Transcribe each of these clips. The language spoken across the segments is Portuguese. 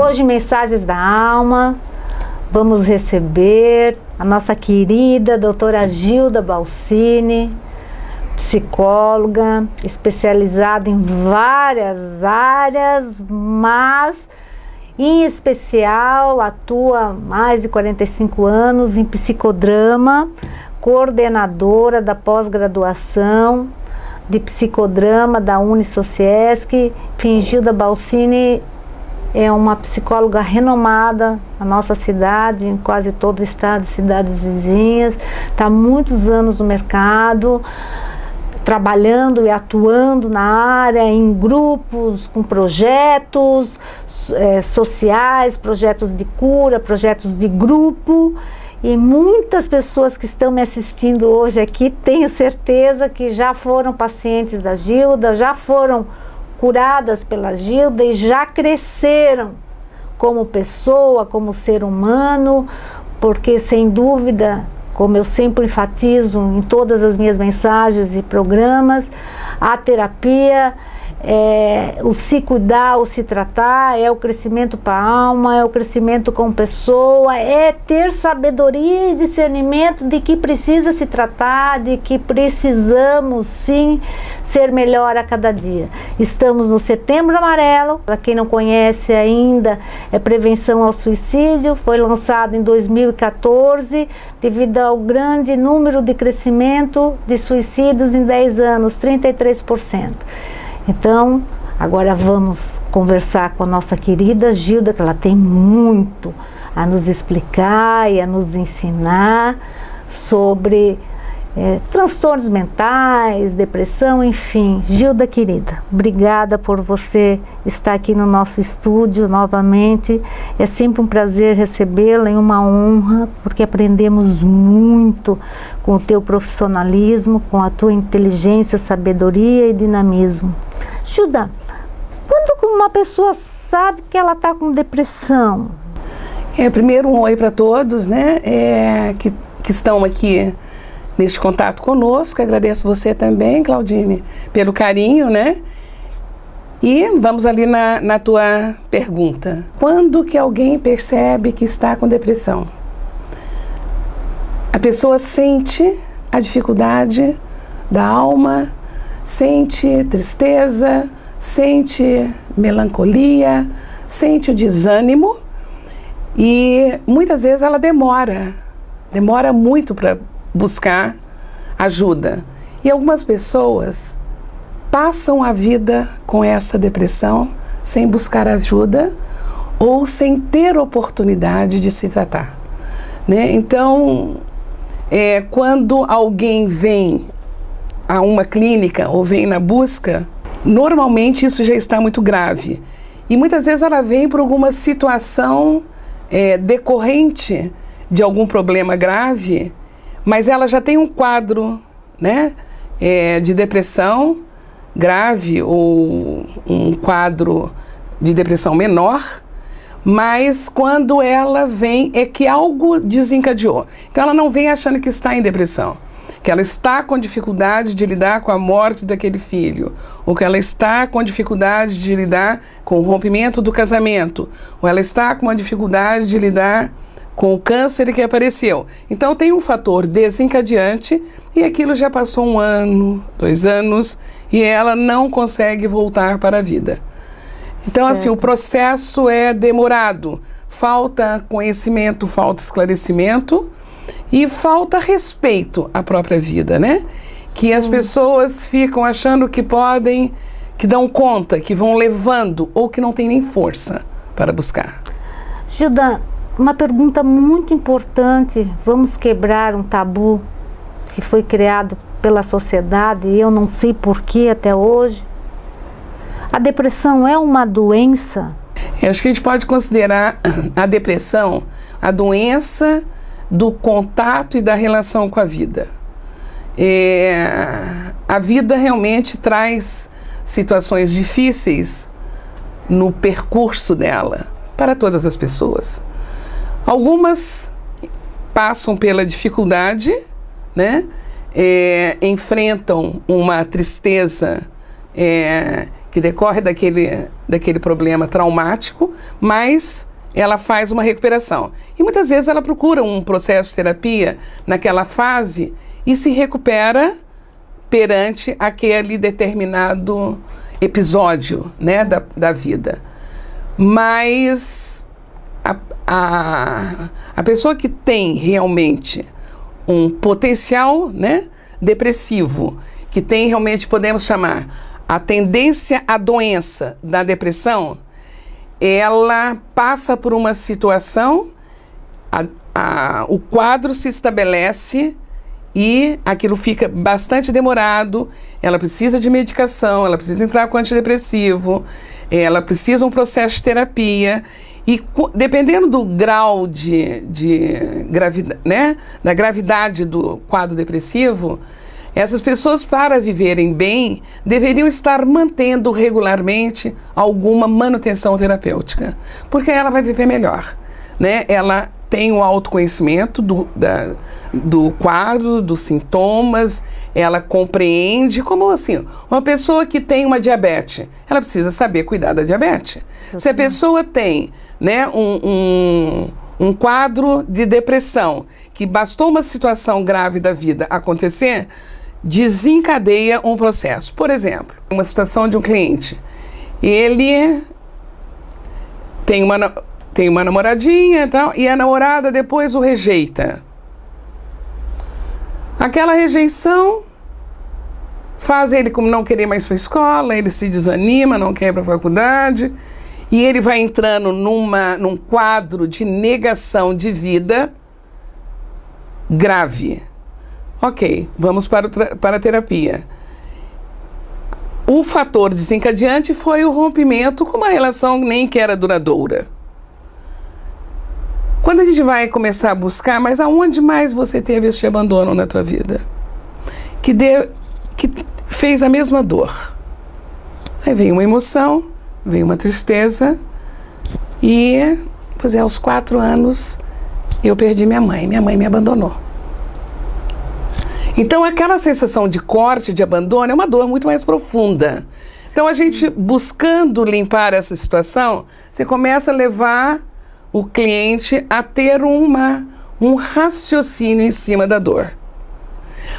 Hoje, Mensagens da Alma, vamos receber a nossa querida doutora Gilda Balsini, psicóloga, especializada em várias áreas, mas em especial atua há mais de 45 anos em psicodrama, coordenadora da pós-graduação de psicodrama da Unisociesc. Enfim, Gilda Balsini é uma psicóloga renomada na nossa cidade, em quase todo o estado e cidades vizinhas. Está há muitos anos no mercado, trabalhando e atuando na área, em grupos, com projetos sociais, projetos de cura, projetos de grupo. E muitas pessoas que estão me assistindo hoje aqui, tenho certeza que já foram pacientes da Gilda, já foram curadas pela Gilda e já cresceram como pessoa, como ser humano, porque sem dúvida, como eu sempre enfatizo em todas as minhas mensagens e programas, a terapia, o se cuidar, o se tratar, é o crescimento para a alma, é o crescimento como pessoa, é ter sabedoria e discernimento de que precisa se tratar, de que precisamos sim ser melhor a cada dia. Estamos no Setembro Amarelo, para quem não conhece ainda, é prevenção ao suicídio, foi lançado em 2014, devido ao grande número de crescimento de suicídios em 10 anos, 33%. Então, agora vamos conversar com a nossa querida Gilda, que ela tem muito a nos explicar e a nos ensinar sobre transtornos mentais, depressão, enfim. Gilda, querida, obrigada por você estar aqui no nosso estúdio novamente. É sempre um prazer recebê-la e uma honra, porque aprendemos muito com o teu profissionalismo, com a tua inteligência, sabedoria e dinamismo. Gilda, quando uma pessoa sabe que ela está com depressão? Primeiro um oi para todos, né, que estão aqui neste contato conosco. Agradeço você também, Claudine, pelo carinho, né? E vamos ali na tua pergunta. Quando que alguém percebe que está com depressão? A pessoa sente a dificuldade da alma, sente tristeza, sente melancolia, sente o desânimo e muitas vezes ela demora muito para buscar ajuda. E algumas pessoas passam a vida com essa depressão sem buscar ajuda ou sem ter oportunidade de se tratar, né? Então, quando alguém vem a uma clínica ou vem na busca, normalmente isso já está muito grave. E muitas vezes ela vem por alguma situação decorrente de algum problema grave, mas ela já tem um quadro, né, de depressão grave ou um quadro de depressão menor, mas quando ela vem é que algo desencadeou. Então ela não vem achando que está em depressão, que ela está com dificuldade de lidar com a morte daquele filho, ou que ela está com dificuldade de lidar com o rompimento do casamento, ou ela está com uma dificuldade de lidar com o câncer que apareceu. Então tem um fator desencadeante e aquilo já passou 1 ano, 2 anos e ela não consegue voltar para a vida. Então, assim, o processo é demorado, falta conhecimento, falta esclarecimento e falta respeito à própria vida, né? Que as pessoas ficam achando que podem, que dão conta, que vão levando ou que não tem nem força para buscar. Gilda, uma pergunta muito importante, vamos quebrar um tabu que foi criado pela sociedade e eu não sei porquê até hoje. A depressão é uma doença? Eu acho que a gente pode considerar a depressão a doença do contato e da relação com a vida. A vida realmente traz situações difíceis no percurso dela para todas as pessoas. Algumas passam pela dificuldade, né? Enfrentam uma tristeza que decorre daquele problema traumático, mas ela faz uma recuperação. E muitas vezes ela procura um processo de terapia naquela fase e se recupera perante aquele determinado episódio, né, da vida. Mas a pessoa que tem realmente um potencial, né, depressivo, que tem realmente, podemos chamar, a tendência à doença da depressão, ela passa por uma situação, o quadro se estabelece e aquilo fica bastante demorado, ela precisa de medicação, ela precisa entrar com antidepressivo, ela precisa de um processo de terapia e dependendo do grau de gravidade, né, da gravidade do quadro depressivo, essas pessoas, para viverem bem, deveriam estar mantendo regularmente alguma manutenção terapêutica, porque ela vai viver melhor, né? Ela tem o autoconhecimento do quadro, dos sintomas, ela compreende, como assim, uma pessoa que tem uma diabetes, ela precisa saber cuidar da diabetes. Se a pessoa tem, né, um quadro de depressão, que bastou uma situação grave da vida acontecer, desencadeia um processo. Por exemplo, uma situação de um cliente, ele tem uma namoradinha e tal, e a namorada depois o rejeita. Aquela rejeição faz ele como não querer mais para a escola, ele se desanima, não quer ir para a faculdade, e ele vai entrando num quadro de negação de vida grave. Ok, vamos para a terapia. O fator desencadeante foi o rompimento com uma relação nem que era duradoura. Quando a gente vai começar a buscar, mas aonde mais você teve este abandono na tua vida? Que fez a mesma dor. Aí vem uma emoção, vem uma tristeza e, pois é, aos 4 anos eu perdi minha mãe me abandonou. Então, aquela sensação de corte, de abandono, é uma dor muito mais profunda. Então, a gente buscando limpar essa situação, você começa a levar o cliente a ter um raciocínio em cima da dor.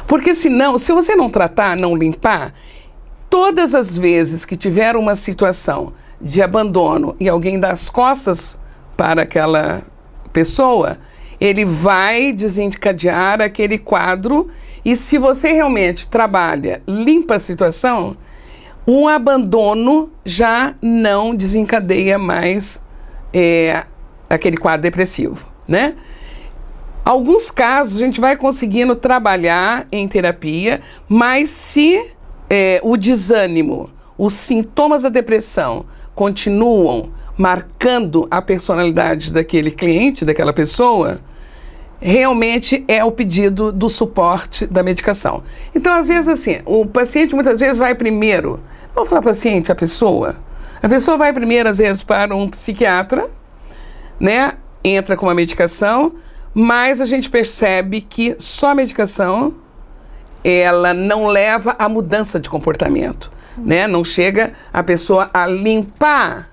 Porque senão, se você não tratar, não limpar, todas as vezes que tiver uma situação de abandono e alguém dá as costas para aquela pessoa, ele vai desencadear aquele quadro. E se você realmente trabalha, limpa a situação, o abandono já não desencadeia mais aquele quadro depressivo, né? Alguns casos a gente vai conseguindo trabalhar em terapia, mas se o desânimo, os sintomas da depressão continuam marcando a personalidade daquele cliente, daquela pessoa, realmente é o pedido do suporte da medicação. Então, às vezes, assim, o paciente muitas vezes vai primeiro, vamos falar paciente, a pessoa vai primeiro, às vezes, para um psiquiatra, né, entra com uma medicação, mas a gente percebe que só a medicação, ela não leva à mudança de comportamento, né, não chega a pessoa a limpar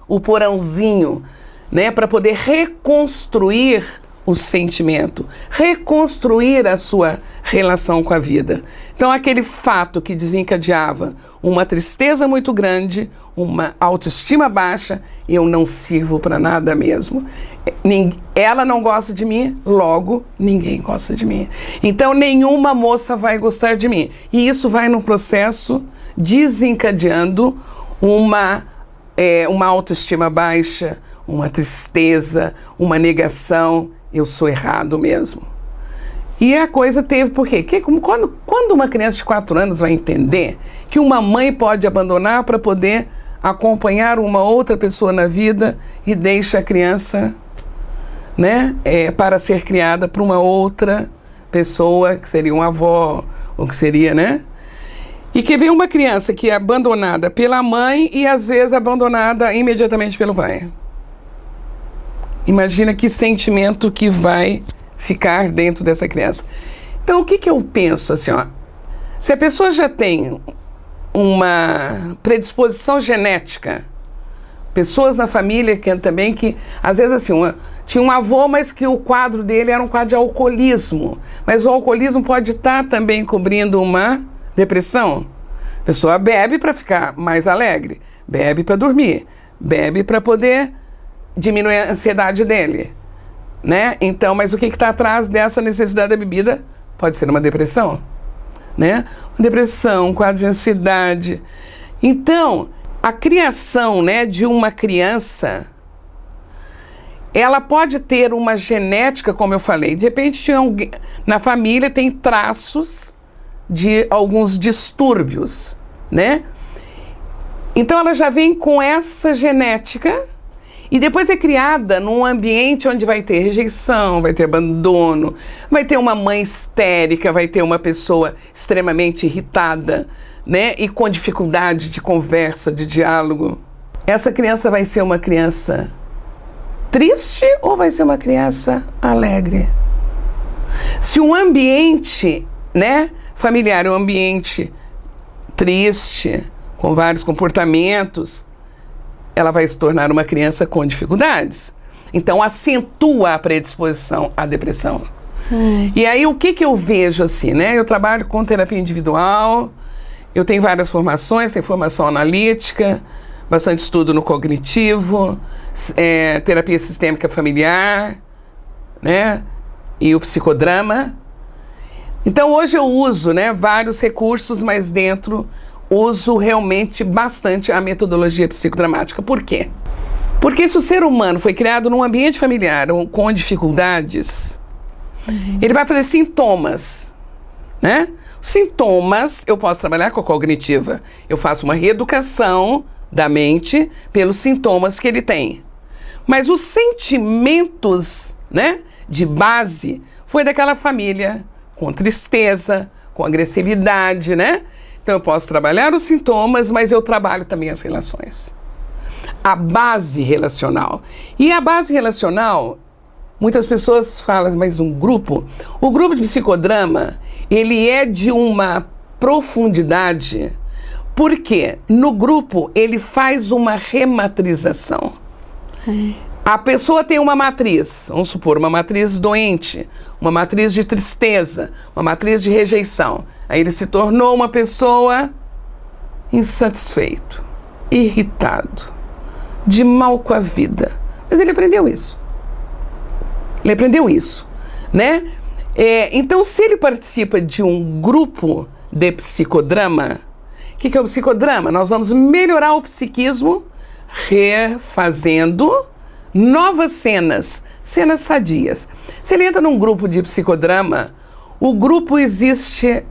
o porãozinho, né, para poder reconstruir o sentimento, reconstruir a sua relação com a vida. Então, aquele fato que desencadeava uma tristeza muito grande, uma autoestima baixa, eu não sirvo para nada mesmo. Ela não gosta de mim, logo ninguém gosta de mim. Então, nenhuma moça vai gostar de mim. E isso vai no processo desencadeando uma autoestima baixa, uma tristeza, uma negação. Eu sou errado mesmo. E a coisa teve, por quê? Quando uma criança de 4 anos vai entender que uma mãe pode abandonar para poder acompanhar uma outra pessoa na vida e deixa a criança, né, para ser criada por uma outra pessoa, que seria uma avó, ou que seria, né? E que vem uma criança que é abandonada pela mãe e às vezes abandonada imediatamente pelo pai. Imagina que sentimento que vai ficar dentro dessa criança. Então, o que eu penso assim, ó? Se a pessoa já tem uma predisposição genética. Pessoas na família que às vezes assim, tinha um avô, mas que o quadro dele era um quadro de alcoolismo. Mas o alcoolismo pode estar também cobrindo uma depressão. A pessoa bebe para ficar mais alegre, bebe para dormir, bebe para poder diminuir a ansiedade dele, né? Então, mas o que está atrás dessa necessidade da bebida? Pode ser uma depressão, né? Uma depressão, um quadro de ansiedade. Então, a criação, né, de uma criança, ela pode ter uma genética, como eu falei. De repente, na família tem traços de alguns distúrbios, né? Então, ela já vem com essa genética e depois é criada num ambiente onde vai ter rejeição, vai ter abandono, vai ter uma mãe histérica, vai ter uma pessoa extremamente irritada, né? E com dificuldade de conversa, de diálogo. Essa criança vai ser uma criança triste ou vai ser uma criança alegre? Se um ambiente, né, familiar é um ambiente triste, com vários comportamentos, ela vai se tornar uma criança com dificuldades. Então, acentua a predisposição à depressão. Sim. E aí, o que eu vejo assim, né? Eu trabalho com terapia individual, eu tenho várias formações, tenho formação analítica, bastante estudo no cognitivo, terapia sistêmica familiar, né? E o psicodrama. Então, hoje eu uso, né, vários recursos, mas uso realmente bastante a metodologia psicodramática. Por quê? Porque se o ser humano foi criado num ambiente familiar com dificuldades, ele vai fazer sintomas, né? Sintomas, eu posso trabalhar com a cognitiva. Eu faço uma reeducação da mente pelos sintomas que ele tem. Mas os sentimentos, né, de base foi daquela família com tristeza, com agressividade, né? Então eu posso trabalhar os sintomas, mas eu trabalho também as relações. A base relacional. E a base relacional, muitas pessoas falam, mas o grupo de psicodrama, ele é de uma profundidade, porque no grupo ele faz uma rematrização. Sim. A pessoa tem uma matriz, vamos supor, uma matriz doente, uma matriz de tristeza, uma matriz de rejeição. Aí ele se tornou uma pessoa insatisfeito, irritado, de mal com a vida. Mas ele aprendeu isso. Ele aprendeu isso, né? Então, se ele participa de um grupo de psicodrama, o que é o psicodrama? Nós vamos melhorar o psiquismo refazendo novas cenas sadias. Se ele entra num grupo de psicodrama, o grupo existe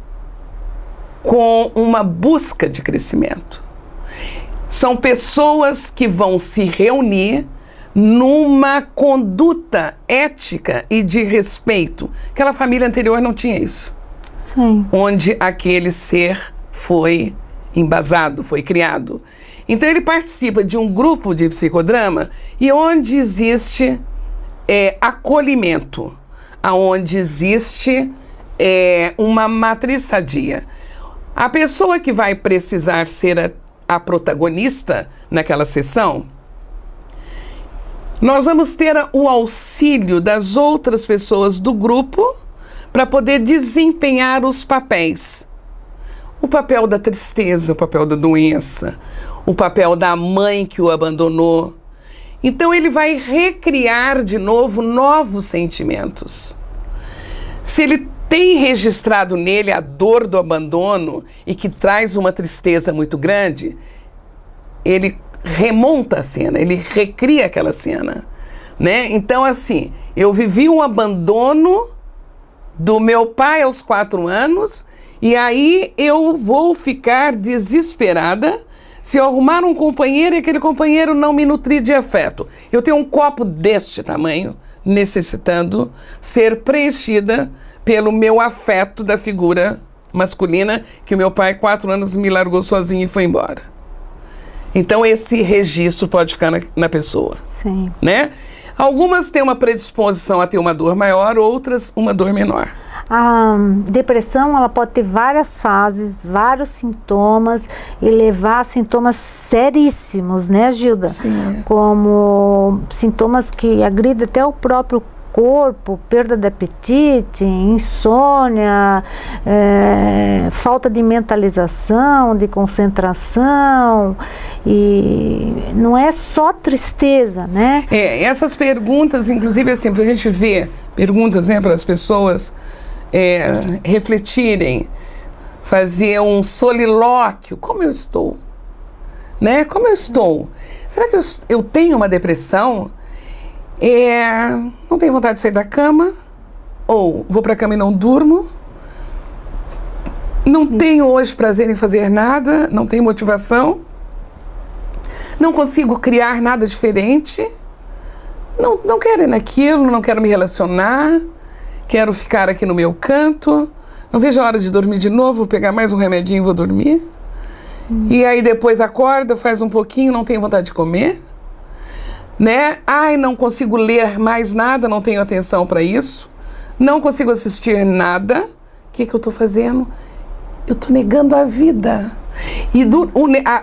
com uma busca de crescimento. São pessoas que vão se reunir numa conduta ética e de respeito. Aquela família anterior não tinha isso. Sim. Onde aquele ser foi embasado, foi criado. Então ele participa de um grupo de psicodrama e onde existe acolhimento, onde existe uma matriz sadia. A pessoa que vai precisar ser a protagonista naquela sessão, nós vamos ter o auxílio das outras pessoas do grupo para poder desempenhar os papéis. O papel da tristeza, o papel da doença, o papel da mãe que o abandonou. Então ele vai recriar de novo novos sentimentos. Se ele tem registrado nele a dor do abandono e que traz uma tristeza muito grande, ele remonta a cena, ele recria aquela cena, né? Então, assim, eu vivi um abandono do meu pai aos 4 anos e aí eu vou ficar desesperada se eu arrumar um companheiro e aquele companheiro não me nutrir de afeto. Eu tenho um copo deste tamanho, necessitando ser preenchida pelo meu afeto da figura masculina que o meu pai, 4 anos, me largou sozinho e foi embora. Então esse registro pode ficar na pessoa. Sim. Né? Algumas têm uma predisposição a ter uma dor maior, outras uma dor menor. A depressão, ela pode ter várias fases, vários sintomas e levar a sintomas seríssimos, né, Gilda? Sim. Como sintomas que agridem até o próprio corpo, perda de apetite, insônia, falta de mentalização, de concentração, e não é só tristeza, né? Essas perguntas, inclusive assim, para a gente ver, perguntas, né, para as pessoas refletirem, fazer um solilóquio, como eu estou? Né? Como eu estou? Será que eu tenho uma depressão? Não tenho vontade de sair da cama, ou vou para a cama e não durmo, não tenho hoje prazer em fazer nada, não tenho motivação, não consigo criar nada diferente, não quero ir naquilo, não quero me relacionar, quero ficar aqui no meu canto, não vejo a hora de dormir de novo, vou pegar mais um remedinho e vou dormir. E aí depois acorda, faz um pouquinho, não tenho vontade de comer. Né? Ai, não consigo ler mais nada, não tenho atenção para isso, não consigo assistir nada. O que eu estou fazendo? Eu estou negando a vida. E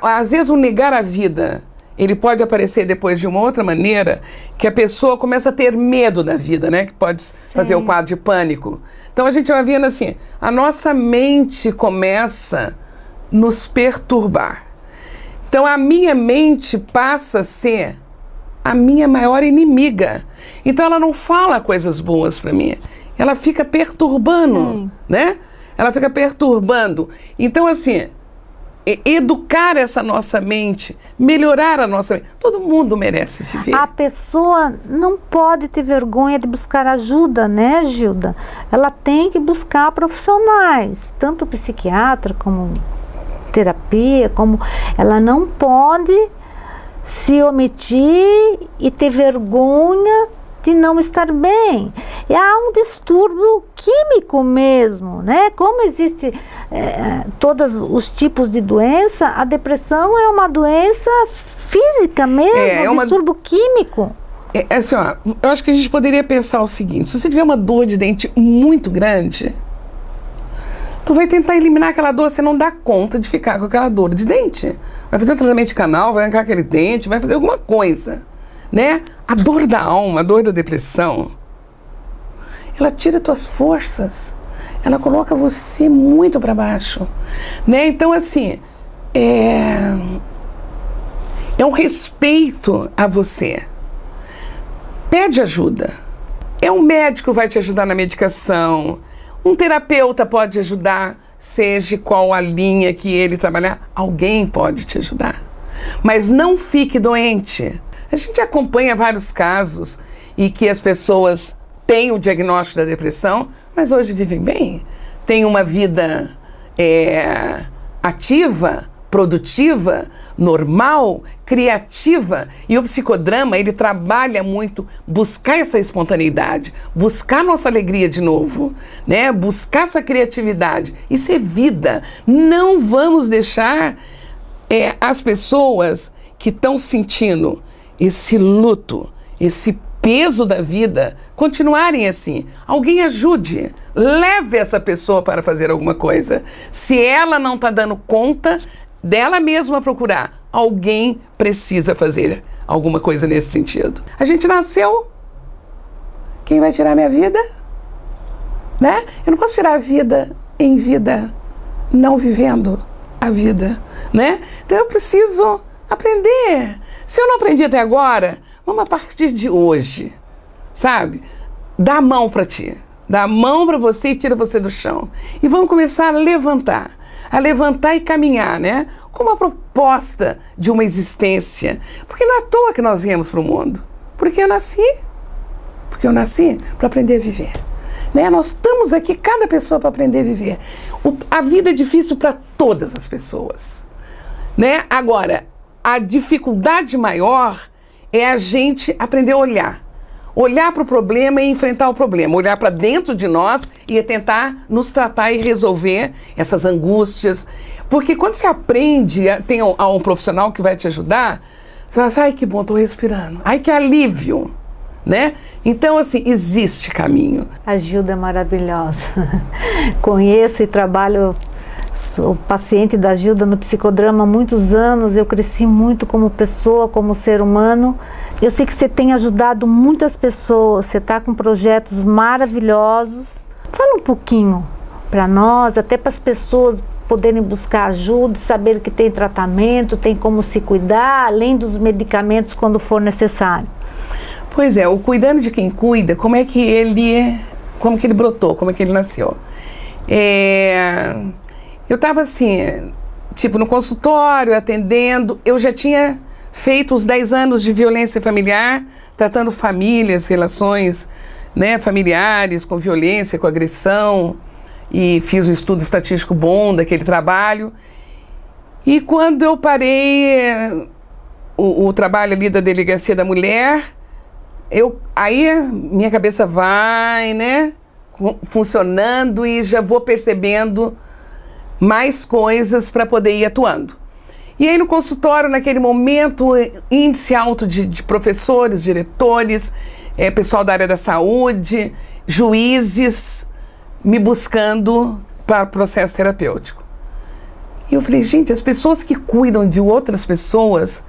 às vezes o negar a vida, ele pode aparecer depois de uma outra maneira, que a pessoa começa a ter medo da vida, né? Que pode fazer o quadro de pânico. Então a gente vai vendo assim, a nossa mente começa a nos perturbar. Então a minha mente passa a ser a minha maior inimiga. Então ela não fala coisas boas para mim. Ela fica perturbando, né? Ela fica perturbando. Então, assim, educar essa nossa mente, melhorar a nossa mente. Todo mundo merece viver. A pessoa não pode ter vergonha de buscar ajuda, né, Gilda? Ela tem que buscar profissionais, tanto psiquiatra como terapia, como ela não pode se omitir e ter vergonha de não estar bem. E há um distúrbio químico mesmo, né? Como existe todos os tipos de doença, a depressão é uma doença física mesmo, distúrbio químico. Assim, ó, eu acho que a gente poderia pensar o seguinte: se você tiver uma dor de dente muito grande, tu vai tentar eliminar aquela dor, você não dá conta de ficar com aquela dor de dente. Vai fazer um tratamento de canal, vai arrancar aquele dente, vai fazer alguma coisa, né? A dor da alma, a dor da depressão, ela tira tuas forças, ela coloca você muito para baixo, né? Então, assim, é um respeito a você. Pede ajuda. Um médico vai te ajudar na medicação, um terapeuta pode ajudar, seja qual a linha que ele trabalhar, alguém pode te ajudar. Mas não fique doente. A gente acompanha vários casos e que as pessoas têm o diagnóstico da depressão, mas hoje vivem bem, têm uma vida ativa, produtiva, normal, criativa. E o psicodrama, ele trabalha muito buscar essa espontaneidade, buscar nossa alegria de novo, né? Buscar essa criatividade. Isso é vida. Não vamos deixar as pessoas que estão sentindo esse luto, esse peso da vida, continuarem assim. Alguém ajude, leve essa pessoa para fazer alguma coisa. Se ela não está dando conta dela mesma procurar, alguém precisa fazer alguma coisa nesse sentido. A gente nasceu, quem vai tirar minha vida? Né? Eu não posso tirar a vida em vida, não vivendo a vida, né? Então eu preciso aprender. Se eu não aprendi até agora, vamos a partir de hoje, sabe? Dá a mão para ti, dá a mão para você e tira você do chão. E vamos começar a levantar e caminhar, né? Com uma proposta de uma existência. Porque não é à toa que nós viemos para o mundo. Porque eu nasci para aprender a viver. Né? Nós estamos aqui, cada pessoa, para aprender a viver. A vida é difícil para todas as pessoas, né? Agora, a dificuldade maior é a gente aprender a olhar para o problema e enfrentar o problema, olhar para dentro de nós e tentar nos tratar e resolver essas angústias. Porque quando você aprende, tem um profissional que vai te ajudar, você fala assim, ai que bom, estou respirando, ai que alívio, né? Então, assim, existe caminho. A Gilda é maravilhosa. Conheço e trabalho, sou paciente da Gilda no psicodrama há muitos anos, eu cresci muito como pessoa, como ser humano. Eu sei que você tem ajudado muitas pessoas, você está com projetos maravilhosos. Fala um pouquinho para nós, até para as pessoas poderem buscar ajuda, saber que tem tratamento, tem como se cuidar, além dos medicamentos quando for necessário. Pois é, o Cuidando de Quem Cuida, como que ele brotou, como é que ele nasceu? Eu estava assim, tipo no consultório, atendendo, eu já tinha feito os 10 anos de violência familiar, tratando famílias, relações, né, familiares, com violência, com agressão, e fiz um estudo estatístico bom daquele trabalho. E quando eu parei o trabalho ali da Delegacia da Mulher, aí minha cabeça vai, né, funcionando e já vou percebendo mais coisas para poder ir atuando. E aí no consultório, naquele momento, índice alto de professores, diretores, pessoal da área da saúde, juízes, me buscando para o processo terapêutico. E eu falei, gente, as pessoas que cuidam de outras pessoas,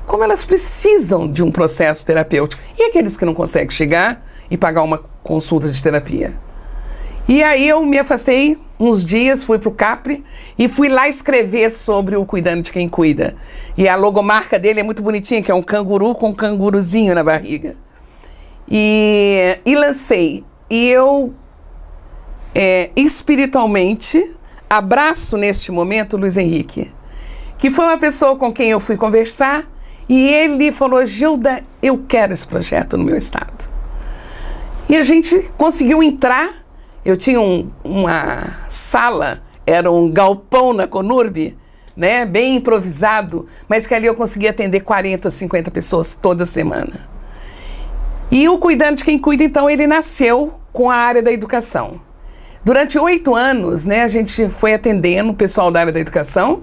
como elas precisam de um processo terapêutico. E aqueles que não conseguem chegar e pagar uma consulta de terapia? E aí eu me afastei uns dias, fui para o Capri e fui lá escrever sobre o Cuidando de Quem Cuida. E a logomarca dele é muito bonitinha, que é um canguru com um canguruzinho na barriga. E lancei. E eu, espiritualmente, abraço neste momento o Luiz Henrique, que foi uma pessoa com quem eu fui conversar e ele falou, Gilda, eu quero esse projeto no meu estado. E a gente conseguiu entrar. Eu tinha uma sala, era um galpão na Conurb, né, bem improvisado, mas que ali eu conseguia atender 40, 50 pessoas toda semana. E o Cuidando de Quem Cuida, então, ele nasceu com a área da educação. Durante 8 anos, né, a gente foi atendendo o pessoal da área da educação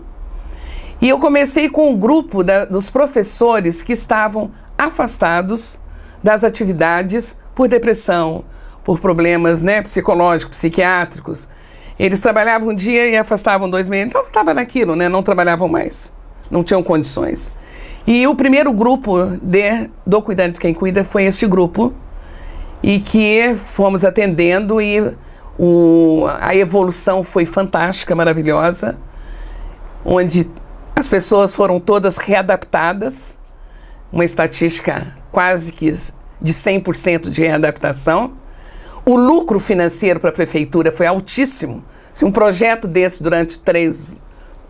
e eu comecei com um grupo dos professores que estavam afastados das atividades por depressão, por problemas, né, psicológicos, psiquiátricos. Eles trabalhavam um dia e afastavam 2 meses, então estava naquilo, né, não trabalhavam mais, não tinham condições. E o primeiro grupo do Cuidando de Quem Cuida foi este grupo, e que fomos atendendo e a evolução foi fantástica, maravilhosa, onde as pessoas foram todas readaptadas, uma estatística quase que de 100% de readaptação. O lucro financeiro para a prefeitura foi altíssimo. Se um projeto desse durante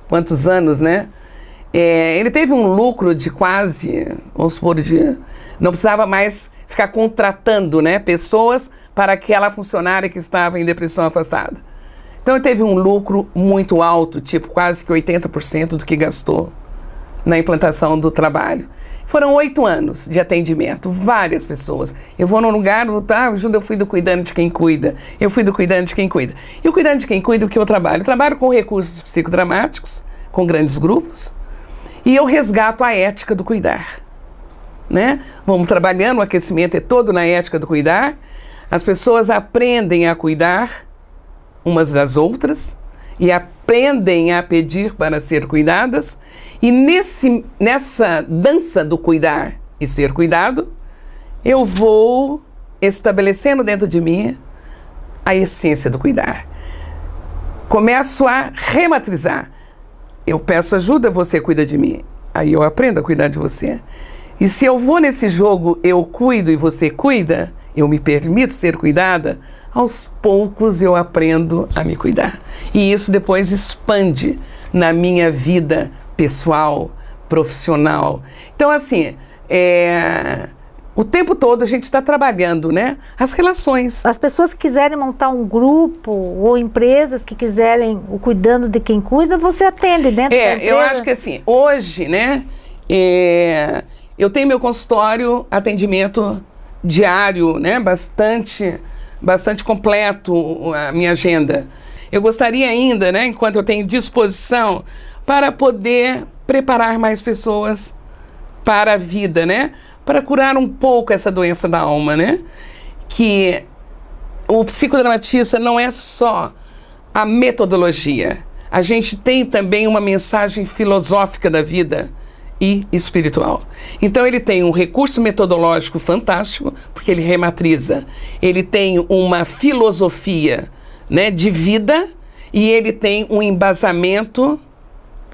quantos anos, né? Ele teve um lucro de quase, vamos supor, não precisava mais ficar contratando, né, pessoas para aquela funcionária que estava em depressão afastada. Então ele teve um lucro muito alto, tipo quase que 80% do que gastou na implantação do trabalho. Foram 8 anos de atendimento, várias pessoas. Eu vou num lugar, eu fui do Cuidando de Quem Cuida, eu fui do Cuidando de Quem Cuida. E o Cuidando de Quem Cuida, o que eu trabalho? Eu trabalho com recursos psicodramáticos, com grandes grupos, e eu resgato a ética do cuidar, né? Vamos trabalhando, o aquecimento é todo na ética do cuidar, as pessoas aprendem a cuidar umas das outras e aprendem a pedir para ser cuidadas, e nessa dança do cuidar e ser cuidado, eu vou estabelecendo dentro de mim a essência do cuidar. Começo a rematrizar. Eu peço ajuda, você cuida de mim. Aí eu aprendo a cuidar de você. E se eu vou nesse jogo, eu cuido e você cuida, eu me permito ser cuidada, aos poucos eu aprendo a me cuidar. E isso depois expande na minha vida pessoal, profissional. Então, assim, o tempo todo a gente está trabalhando, né, as relações. As pessoas que quiserem montar um grupo ou empresas que quiserem o Cuidando de Quem Cuida, você atende dentro da empresa? Eu acho que assim, hoje, né, eu tenho meu consultório, atendimento diário, né, bastante completo a minha agenda. Eu gostaria ainda, né, enquanto eu tenho disposição, para poder preparar mais pessoas para a vida, né? para curar um pouco essa doença da alma, né? Que o psicodramatista não é só a metodologia. A gente tem também uma mensagem filosófica da vida e espiritual. Então ele tem um recurso metodológico fantástico, porque ele rematriza. Ele tem uma filosofia, né, de vida, e ele tem um embasamento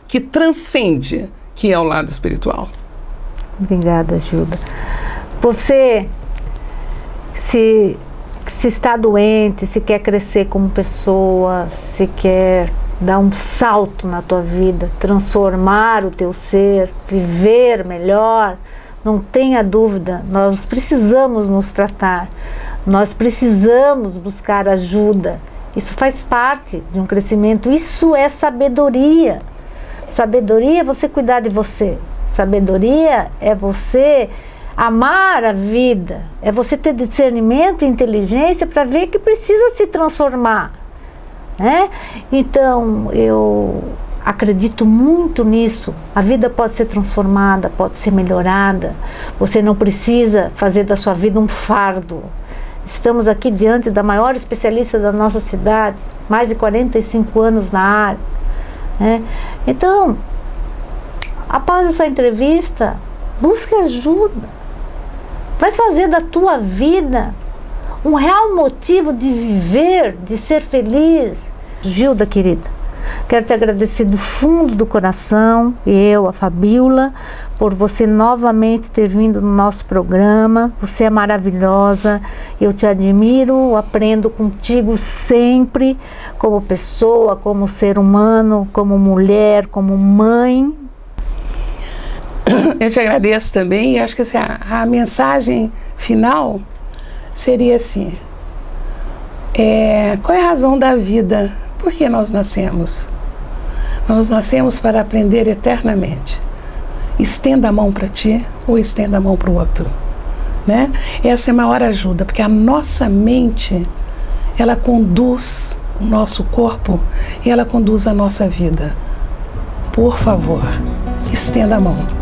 que transcende, que é o lado espiritual. Obrigada, Gilda. Você, se está doente, se quer crescer como pessoa, se quer dar um salto na tua vida, transformar o teu ser, viver melhor, não tenha dúvida, nós precisamos nos tratar, nós precisamos buscar ajuda. Isso faz parte de um crescimento, isso é sabedoria. Sabedoria é você cuidar de você, sabedoria é você amar a vida, é você ter discernimento e inteligência para ver que precisa se transformar, né? Então, eu acredito muito nisso. A vida pode ser transformada, pode ser melhorada. Você não precisa fazer da sua vida um fardo. Estamos aqui diante da maior especialista da nossa cidade, mais de 45 anos na área, né? Então, após essa entrevista, busque ajuda. Vai fazer da tua vida um real motivo de viver, de ser feliz. Gilda, querida, quero te agradecer do fundo do coração, eu, a Fabíola, por você novamente ter vindo no nosso programa. Você é maravilhosa, eu te admiro, aprendo contigo sempre, como pessoa, como ser humano, como mulher, como mãe. Eu te agradeço também, e acho que assim, a mensagem final seria assim, qual é a razão da vida? Por que nós nascemos? Nós nascemos para aprender eternamente. Estenda a mão para ti ou estenda a mão para o outro, né? Essa é a maior ajuda, porque a nossa mente, ela conduz o nosso corpo e ela conduz a nossa vida. Por favor, estenda a mão.